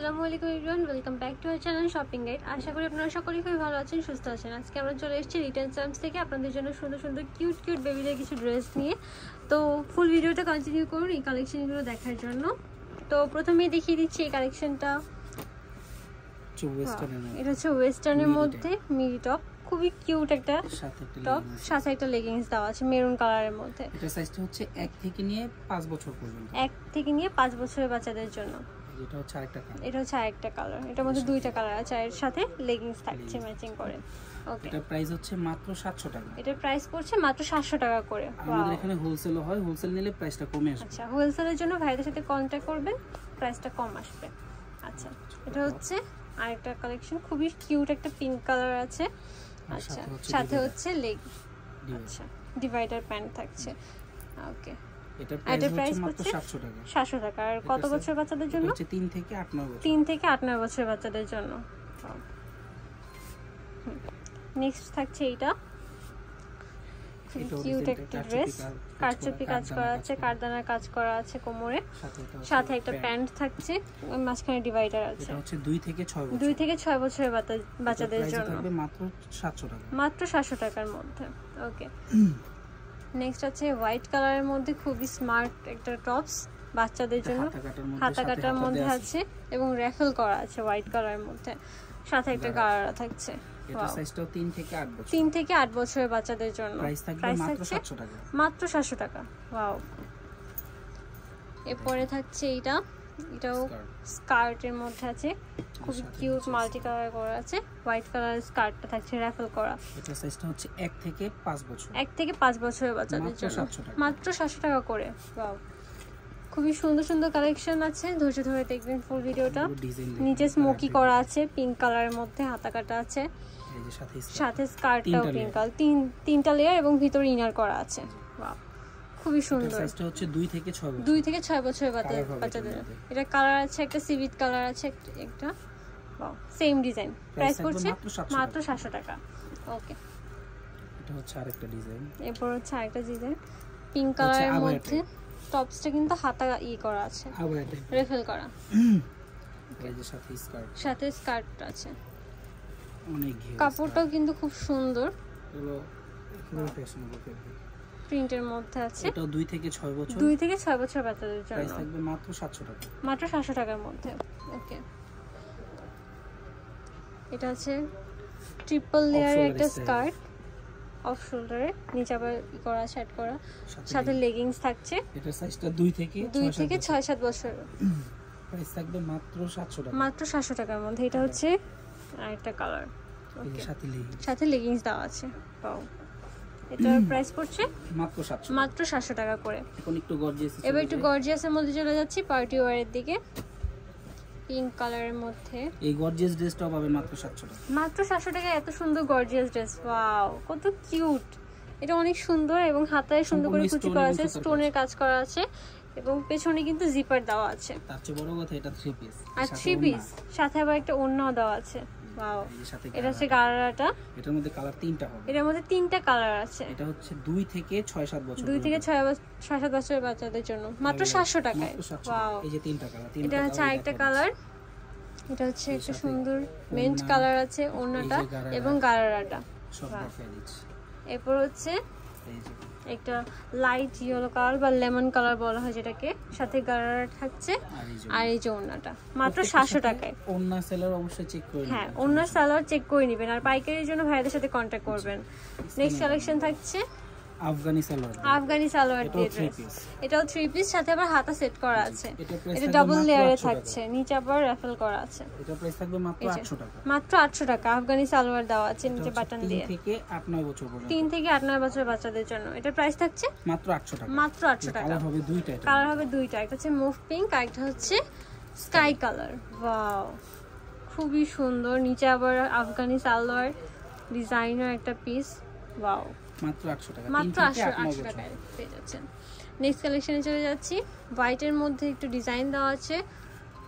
আসসালামু আলাইকুম everyone, welcome back to our channel shopping guide. আশা করি আপনারা সকলেই খুবই ভালো আছেন, সুস্থ আছেন। আজকে আমরা চলে এসেছি রিটার্ন চার্মস থেকে আপনাদের জন্য সুন্দর সুন্দর কিউট বেবিদের কিছু ড্রেস নিয়ে। তো ফুল ভিডিওটা কন্টিনিউ করুন এই কালেকশনগুলো দেখার জন্য। তো প্রথমেই দেখিয়ে দিচ্ছি এই কালেকশনটা। এটা হচ্ছে ওয়েস্টার্নের মধ্যে মিডি টপ, খুবই কিউট একটা টপ, সাথে একটা লেগিংস দেওয়া আছে মেরুন কালারের মধ্যে। এটা সাইজটা হচ্ছে 1 থেকে নিয়ে 5 বছর পর্যন্ত, 1 থেকে নিয়ে 5 বছরের বাচ্চাদের জন্য। এটা হচ্ছে আরেকটা কালার, এটা হচ্ছে আরেকটা কালার, এটার মধ্যে দুইটা কালার আছে, এর সাথে লেগিংস থাকছে ম্যাচিং করে। ওকে, এটা প্রাইস হচ্ছে মাত্র 700 টাকা। এটার প্রাইস পড়ছে মাত্র 700 টাকা করে। আমাদের এখানে হোলসেল হয়, হোলসেল নিলে প্রাইসটা কমে আসবে। আচ্ছা, হোলসেলের জন্য ভাইদের সাথে কন্টাক্ট করবেন, প্রাইসটা কম আসবে। আচ্ছা, এটা হচ্ছে আরেকটা কালেকশন, খুবই কিউট একটা পিঙ্ক কালার আছে। আচ্ছা, সাথে হচ্ছে লেগ, আচ্ছা ডিভাইডার প্যান্ট থাকছে। ওকে, এটার প্রাইস মাত্র 700 টাকা। 700 টাকা। আর কত বছর বাচ্চাদের জন্য? হচ্ছে 3 থেকে 8 9 বছর। 3 থেকে 8 9 বছর বাচ্চাদের জন্য। নেক্সট থাকছে এইটা, কিউট একটা ড্রেস, কারচুপি কাজ করা আছে, কারদানার কাজ করা আছে কোমরে, সাথে একটা প্যান্ট থাকছে, মাঝখানে ডিভাইডার আছে। এটা হচ্ছে 2 থেকে 6 বছর। 2 থেকে 6 বছরের বাচ্চাদের জন্য মাত্র 700 টাকা, মাত্র 700 টাকার মধ্যে। ওকে, নেক্সট আছে হোয়াইট কালারের মধ্যে খুবই স্মার্ট একটা টপস বাচ্চাদের জন্য, হাতা কাটার মধ্যে আছে এবং র্যাফেল করা আছে হোয়াইট কালারের মধ্যে, সাথে একটা গারারা থাকছে। এটা সাইজটাও 3 থেকে 8 বছর। 3 থেকে 8 বছরের বাচ্চাদের জন্য প্রাইস থাকবে মাত্র 700 টাকা, মাত্র 700 টাকা। ওয়াও, এরপরে থাকছে এইটা, এটাও স্কার্টের মধ্যে আছে, খুব কিউট মাল্টি কালার করা আছে, হোয়াইট কালারের স্কার্টটা থাকছে র্যাফেল করা। এটা সাইজটা হচ্ছে 1 থেকে 5 বছর। 1 থেকে 5 বছরের বাচ্চাদের জন্য মাত্র 700 টাকা করে। ওয়াও, খুবই সুন্দর সুন্দর কালেকশন আছে, ধৈর্য ধরে দেখবেন ফুল ভিডিওটা। নিচে স্মোকি করা আছে পিঙ্ক কালারের মধ্যে, হাতা কাটা আছে, সাথে স্কার্টটাও পিঙ্ক কালার, তিনটা লেয়ার এবং ভিতরে ইনার করা আছে। ওয়াও, খুবই সুন্দর। সাইজটা হচ্ছে 2 থেকে 6 বছর। 2 থেকে 6 বছরের বাচ্চাদের। এটা কালার আছে, একটা সিভিট কালার আছে একটা। ওয়াও, সেম ডিজাইন, প্রাইস পড়ছে মাত্র 700 টাকা। ওকে, এটা হচ্ছে আরেকটা ডিজাইন। এরপর হচ্ছে আরেকটা ডিজাইন পিঙ্ক কালারের মধ্যে, টপসটা কিন্তু হাতা করা আছে, রেফেল করা, সাথে স্কার্ট আছে। কাপড়টাও কিন্তু খুব সুন্দর, প্রিন্টের মধ্যে আছে। এটা 2 থেকে 6 বছর। 2 থেকে 6 বছর বাচ্চাদের জন্য প্রাইস থাকবে মাত্র 700 টাকা, মাত্র 700 টাকার মধ্যে। ওকে, এটা আছে ট্রিপল লেয়ারের একটা স্কার্ট, অফ শোল্ডারে, নিচে আবার করা সেট করা, সাথে লেগিংস থাকছে। এটা সাইজটা 2 থেকে 6-7 বছর। প্রাইস থাকবে মাত্র 700 টাকা, মাত্র 700 টাকার মধ্যে। এটা হচ্ছে আরেকটা কালার, ওকে, সাথে লেগিংস দেওয়া আছে। ওয়াও, এটার প্রাইস পড়ছে মাত্র 700 টাকা করে। এখন একটু গর্জিয়াস, এবার একটু গর্জিয়াসের মধ্যে চলে যাচ্ছি, পার্টি ওয়্যারের দিকে। পিঙ্ক কালারের মধ্যে এই গর্জিয়াস ড্রেসটাও পাবেন মাত্র 700 টাকা, মাত্র 700 টাকা। এত সুন্দর গর্জিয়াস ড্রেস, ওয়াও কত কিউট। এটা অনেক সুন্দর এবং হাতায় সুন্দর করে কুচি করা আছে, স্টোনের কাজ করা আছে এবং পেছনে কিন্তু জিপার দেওয়া আছে। তার চেয়ে বড় কথা এটা 3 পিস, আর 3 পিস সাথে আবার একটা ওড়নাও দেওয়া আছে। ওয়াও, এটা হচ্ছে গারারাটা, এটার মধ্যে কালার 3টা হবে, এটার মধ্যে 3টা কালার আছে। এটা হচ্ছে 2 থেকে 6-7 বছর, 2 থেকে 6-7 বছরের বাচ্চাদের জন্য মাত্র 700 টাকায়। ওয়াও, এই যে 3টা কালার, এটা হচ্ছে আরেকটা কালার, এটা হচ্ছে একটা সুন্দর মেন্ট কালার আছে, ওড়নাটা এবং গারারাটা সব দেখিয়ে দিচ্ছি। এরপর হচ্ছে একটা লাইট ইয়েলো কালার বা লেমন কালার বলা হয় যেটাকে, সাথে গারারা থাকছে, আর এই যে ওড়নাটা মাত্র 700 টাকায়। ওড়না সেলার অবশ্যই চেক করে নেবেন, হ্যাঁ ওড়না সেলার চেক করে নেবেন, আর পাইকারির জন্য ভাইদের সাথে কন্টাক্ট করবেন। নেক্সট কালেকশন থাকছে আফগানি সালোয়ার দিয়ে ড্রেস, এটাও 3 পিস, সাথে আবার হাতা সেট করা আছে, এটা ডাবল লেয়ারে থাকছে, নিচে আবার র্যাফেল করা আছে। এটা প্রাইস থাকবে মাত্র 800 টাকা, মাত্র 800 টাকা। আফগানি সালোয়ার দেওয়া আছে নিচে বাটন দিয়ে, 3 থেকে 8-9 বছর পর্যন্ত, 3 থেকে 8-9 বছরের বাচ্চাদের জন্য। এটা প্রাইস থাকছে মাত্র 800 টাকা, মাত্র 800 টাকা। কালার হবে দুইটা, একটা হচ্ছে মুভ পিঙ্ক, আর একটা হচ্ছে স্কাই কালার। ওয়াও, খুবই সুন্দর, নিচে আবার আফগানি সালোয়ার ডিজাইনার একটা পিস। ওয়াও, মাত্র 800 টাকা, মাত্র 800 টাকায় পেয়ে যাচ্ছেন। নেক্সট কালেকশনে চলে যাচ্ছি, হোয়াইটের মধ্যে একটু ডিজাইন দেওয়া আছে।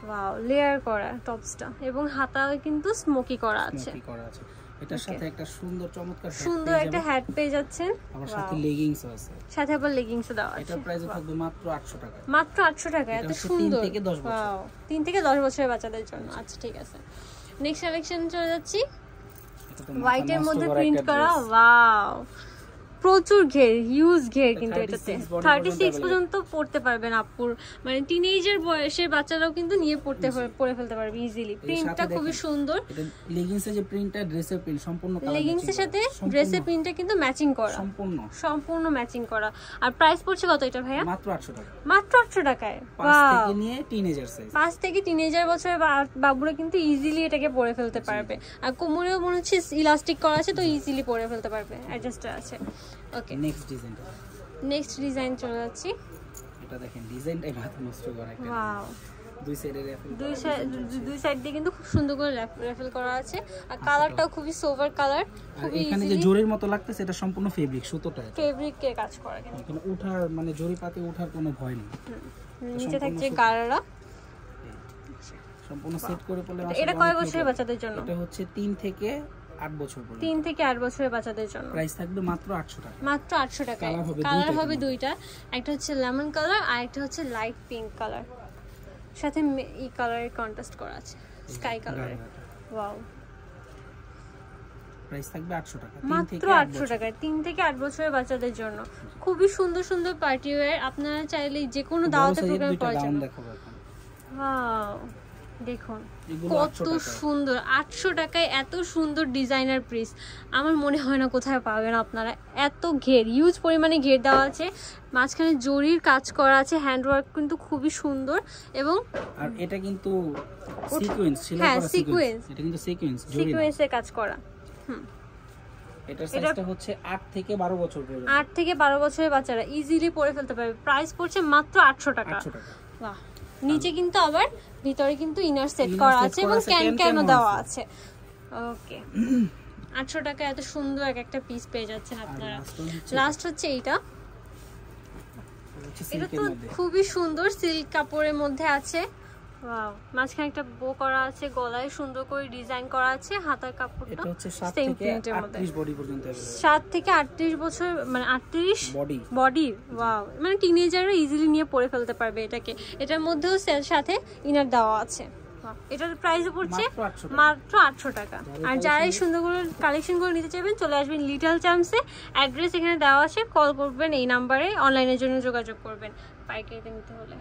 ওয়াও, লেয়ার করা টপসটা এবং হাতায় কিন্তু স্মোকি করা আছে। এটার সাথে একটা চমৎকার একটা হ্যাট পেয়ে যাচ্ছেন, আমার সাথে লেগিংস আছে, সাথে আবার লেগিংস দেওয়া আছে। এটার প্রাইস থাকবে মাত্র 800 টাকা। মাত্র 800 টাকা, এত সুন্দর। 3 থেকে 10 বছর। ওয়াও, 3 থেকে 10 বছরের বাচ্চাদের জন্য। আচ্ছা ঠিক আছে, নেক্সট কালেকশন চলে যাচ্ছি। হোয়াইটের মধ্যে প্রিন্ট করা, ওয়াও, প্রচুর ঘের, হিউজ ঘের, কিন্তু এটাতে 36 পর্যন্ত পড়তে পারবেন আপুর, মানে টিনেজার বয়সের বাচ্চারাও কিন্তু নিয়ে পরে ফেলতে পারবে ইজিলি। প্রিন্টটা খুবই সুন্দর, এটা লেগিংসের যে প্রিন্টটা, ড্রেসের প্রিন্ট সম্পূর্ণ কালার, লেগিংসের সাথে ড্রেসের প্রিন্টটা কিন্তু ম্যাচিং করা, সম্পূর্ণ ম্যাচিং করা। আর প্রাইস পড়ছে কত এটা ভাইয়া? মাত্র 800 টাকা। মাত্র 800 টাকায়। 5 থেকে নিয়ে টিনেজার সাইজ, 5 থেকে টিনেজার বছরের বাবুরা কিন্তু ইজিলি এটাকে পরে ফেলতে পারবে। আর কোমরেও মনে হচ্ছে ইলাস্টিক করা আছে, তো ইজিলি পরে ফেলতে পারবে, অ্যাডজাস্টার আছে। ওকে, নেক্সট ডিজাইন চলে যাচ্ছি। এটা দেখেন, ডিজাইনটা মাথা নষ্ট করা একটা, ওয়াও, দুই সাইডে র্যাফেল, দুই সাইড দিয়ে কিন্তু খুব সুন্দর করে র্যাফেল করা আছে। আর কালারটাও খুবই সোভার কালার, খুবই এখানে যে জরির মতো লাগতেছে এটা সম্পূর্ণ ফেব্রিক, সুতোটা ফেব্রিকে কাজ করা, কিন্তু এখানে ওঠার মানে জরি পাতে ওঠার কোনো ভয় নেই। নিচে থাকছে গারারা, সম্পূর্ণ সেট করে পড়লে। এটা কয় বছরের বাচ্চাদের জন্য? এটা হচ্ছে 3 থেকে 8 বছর পর্যন্ত। 3 থেকে 8 বছরের বাচ্চাদের জন্য। প্রাইস থাকবে মাত্র 800 টাকা। মাত্র 800 টাকায়। কালার হবে দুইটা, একটা হচ্ছে লেমন কালার আর একটা হচ্ছে লাইট পিঙ্ক কালার, সাথে এই কালারের কন্ট্রাস্ট করা আছে স্কাই কালারের। ওয়াও, প্রাইস থাকবে 800 টাকা। মাত্র 800 টাকায় 3 থেকে 8 বছরের বাচ্চাদের জন্য। খুবই সুন্দর সুন্দর পার্টি ওয়্যার, আপনারা চাইলে যে কোনো দাওয়াতে প্রোগ্রাম করার জন্য। ওয়াও, দেখুন কত সুন্দর, 800 টাকায় এত সুন্দর ডিজাইনার পিস আমার মনে হয় না কোথায় পাবেন আপনারা। এত ঘের, ইউজ পরিমাণে ঘের দেওয়া আছে, মাঝখানে জরির কাজ করা আছে, হ্যান্ডওয়ার্ক কিন্তু খুবই সুন্দর। এবং আর এটা কিন্তু সিকোয়েন্স, হ্যাঁ সিকোয়েন্স, এটা কিন্তু সিকোয়েন্সের কাজ করা। এটার সাইজটা হচ্ছে 8 থেকে 12 বছর পর্যন্ত। 8 থেকে 12 বছরের বাচ্চারা ইজিলি পরে ফেলতে পারবে। প্রাইস পড়ছে মাত্র 800 টাকা। বাহ, নিচে কিন্তু আবার ভিতরে কিন্তু ইনার সেট করা আছে এবং ক্যানও দেওয়া আছে। ওকে, 800 টাকা এত সুন্দর একটা পিস পেয়ে যাচ্ছেন আপনারা। লাস্ট হচ্ছে এইটা, এটা তো খুবই সুন্দর, সিল্ক কাপড়ের মধ্যে আছে। ওয়াও, মাঝখানে একটা বো করা আছে, গলায় সুন্দর করে ডিজাইন করা আছে, হাতার কাপড়টা এটা হচ্ছে 7 থেকে 38 বডি পর্যন্ত। 7 থেকে 38 বছর, মানে 38 বডি। ওয়াও, মানে টিনেজাররা ইজিলি নিয়ে পরে ফেলতে পারবে এটাকে। এটার মধ্যেও সেল সাথে ইনার দেওয়া আছে। এটার প্রাইস পড়ছে মাত্র 800 টাকা। আর যারা এই সুন্দরগুলো কালেকশনগুলো নিতে চাইবেন চলে আসবেন লিটল চাম্পসে, অ্যাড্রেস এখানে দেওয়া আছে, কল করবেন এই নাম্বারে, অনলাইনের জন্য যোগাযোগ করবেন পাইকারিতে নিতে হলে।